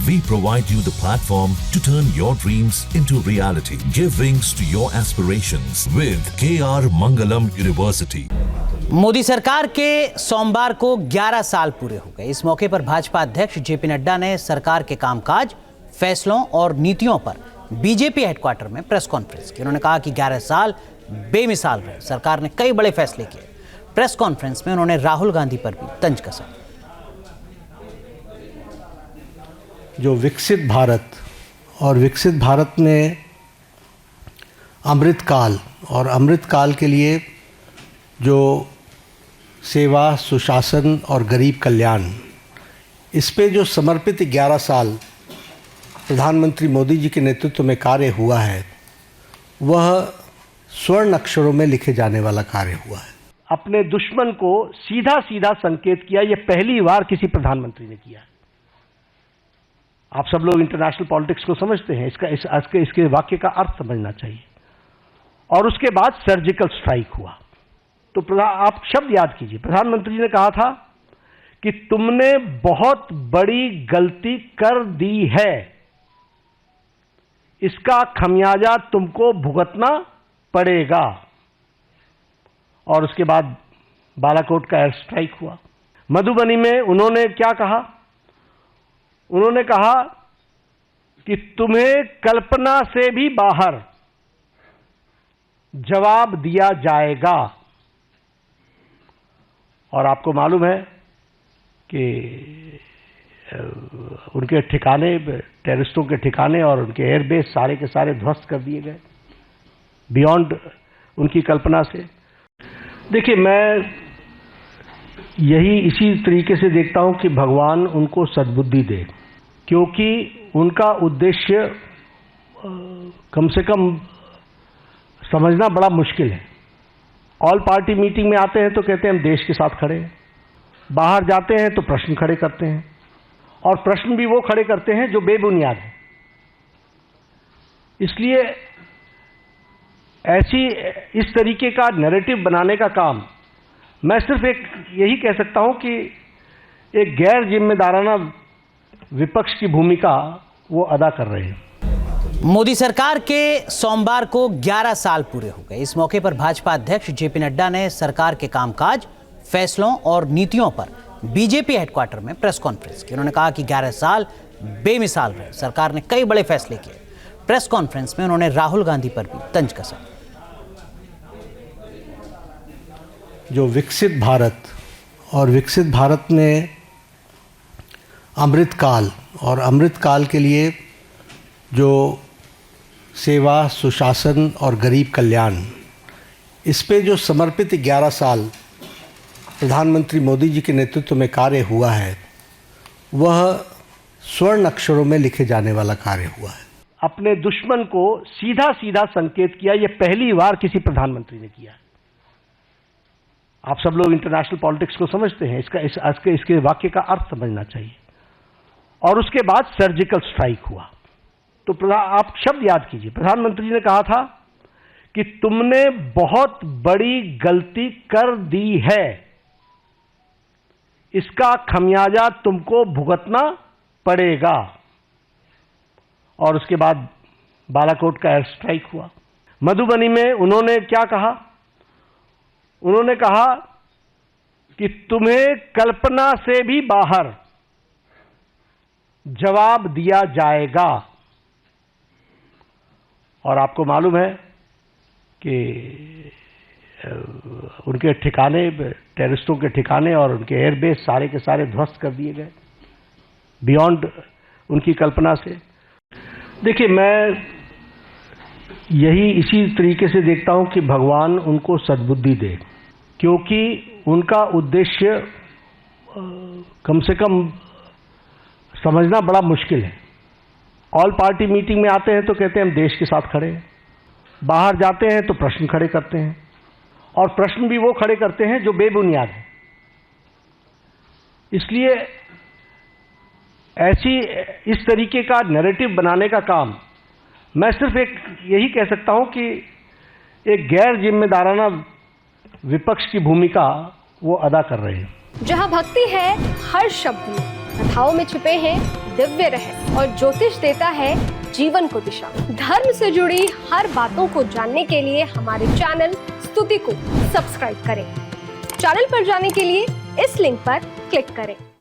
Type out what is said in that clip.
We provide you the platform to turn your dreams into reality. Give wings to your aspirations with KR Mangalam University. Modi सरकार के सोमवार को 11 साल पूरे हो गए। इस मौके पर भाजपा अध्यक्ष जेपी नड्डा ने सरकार के कामकाज, फैसलों और नीतियों पर बीजेपी हेडक्वार्टर में प्रेस कॉन्फ्रेंस की। उन्होंने कहा कि 11 साल बेमिसाल रहे। सरकार ने कई बड़े फैसले किए। प्रेस कॉन्फ्रेंस में उन्होंने राहुल गांधी पर भी तंज कसा। जो विकसित भारत और विकसित भारत में अमृतकाल और अमृतकाल के लिए जो सेवा, सुशासन और गरीब कल्याण, इस पे जो समर्पित 11 साल प्रधानमंत्री मोदी जी के नेतृत्व में कार्य हुआ है, वह स्वर्ण अक्षरों में लिखे जाने वाला कार्य हुआ है। अपने दुश्मन को सीधा सीधा संकेत किया, यह पहली बार किसी प्रधानमंत्री ने किया। आप सब लोग इंटरनेशनल पॉलिटिक्स को समझते हैं, इसके वाक्य का अर्थ समझना चाहिए। और उसके बाद सर्जिकल स्ट्राइक हुआ। तो आप शब्द याद कीजिए, प्रधानमंत्री ने कहा था कि तुमने बहुत बड़ी गलती कर दी है, इसका खमियाजा तुमको भुगतना पड़ेगा। और उसके बाद बालाकोट का एयर स्ट्राइक हुआ। मधुबनी में उन्होंने क्या कहा? उन्होंने कहा कि तुम्हें कल्पना से भी बाहर जवाब दिया जाएगा। और आपको मालूम है कि उनके ठिकाने, टेररिस्टों के ठिकाने और उनके एयरबेस सारे के सारे ध्वस्त कर दिए गए, बियॉन्ड उनकी कल्पना से। देखिए, मैं इसी तरीके से देखता हूं कि भगवान उनको सद्बुद्धि दे, क्योंकि उनका उद्देश्य कम से कम समझना बड़ा मुश्किल है। ऑल पार्टी मीटिंग में आते हैं तो कहते हैं हम देश के साथ खड़े हैं, बाहर जाते हैं तो प्रश्न खड़े करते हैं, और प्रश्न भी वो खड़े करते हैं जो बेबुनियाद है। इसलिए इस तरीके का नैरेटिव बनाने का काम, मैं सिर्फ यही कह सकता हूं कि एक गैर जिम्मेदाराना विपक्ष की भूमिका वो अदा कर रहे हैं। मोदी सरकार के सोमवार को 11 साल पूरे हो गए। इस मौके पर भाजपा अध्यक्ष जेपी नड्डा ने सरकार के कामकाज, फैसलों और नीतियों पर बीजेपी हेडक्वार्टर में प्रेस कॉन्फ्रेंस की। उन्होंने कहा कि 11 साल बेमिसाल रहे। सरकार ने कई बड़े फैसले किए। प्रेस कॉन्फ्रेंस में उन्होंने राहुल गांधी पर भी तंज कसा। जो विकसित भारत और विकसित भारत में अमृतकाल और अमृतकाल के लिए जो सेवा, सुशासन और गरीब कल्याण, इस पे जो समर्पित 11 साल प्रधानमंत्री मोदी जी के नेतृत्व में कार्य हुआ है, वह स्वर्ण अक्षरों में लिखे जाने वाला कार्य हुआ है। अपने दुश्मन को सीधा सीधा संकेत किया, यह पहली बार किसी प्रधानमंत्री ने किया। आप सब लोग इंटरनेशनल पॉलिटिक्स को समझते हैं, इसके वाक्य का अर्थ समझना चाहिए। और उसके बाद सर्जिकल स्ट्राइक हुआ। तो आप शब्द याद कीजिए, प्रधानमंत्री ने कहा था कि तुमने बहुत बड़ी गलती कर दी है, इसका खमियाजा तुमको भुगतना पड़ेगा। और उसके बाद बालाकोट का एयर स्ट्राइक हुआ। मधुबनी में उन्होंने क्या कहा? उन्होंने कहा कि तुम्हें कल्पना से भी बाहर जवाब दिया जाएगा। और आपको मालूम है कि उनके ठिकाने, टेररिस्टों के ठिकाने और उनके एयरबेस सारे के सारे ध्वस्त कर दिए गए, बियॉन्ड उनकी कल्पना से। देखिए, मैं इसी तरीके से देखता हूं कि भगवान उनको सद्बुद्धि दे, क्योंकि उनका उद्देश्य कम से कम समझना बड़ा मुश्किल है। ऑल पार्टी मीटिंग में आते हैं तो कहते हैं हम देश के साथ खड़े हैं, बाहर जाते हैं तो प्रश्न खड़े करते हैं, और प्रश्न भी वो खड़े करते हैं जो बेबुनियाद है। इसलिए इस तरीके का नैरेटिव बनाने का काम, मैं सिर्फ यही कह सकता हूं कि एक गैर जिम्मेदाराना विपक्ष की भूमिका वो अदा कर रहे हैं। जहां भक्ति है हर शब्द में, कथाओं में छिपे हैं दिव्य रहे और ज्योतिष देता है जीवन को दिशा। धर्म से जुड़ी हर बातों को जानने के लिए हमारे चैनल स्तुति को सब्सक्राइब करें। चैनल पर जाने के लिए इस लिंक पर क्लिक करें।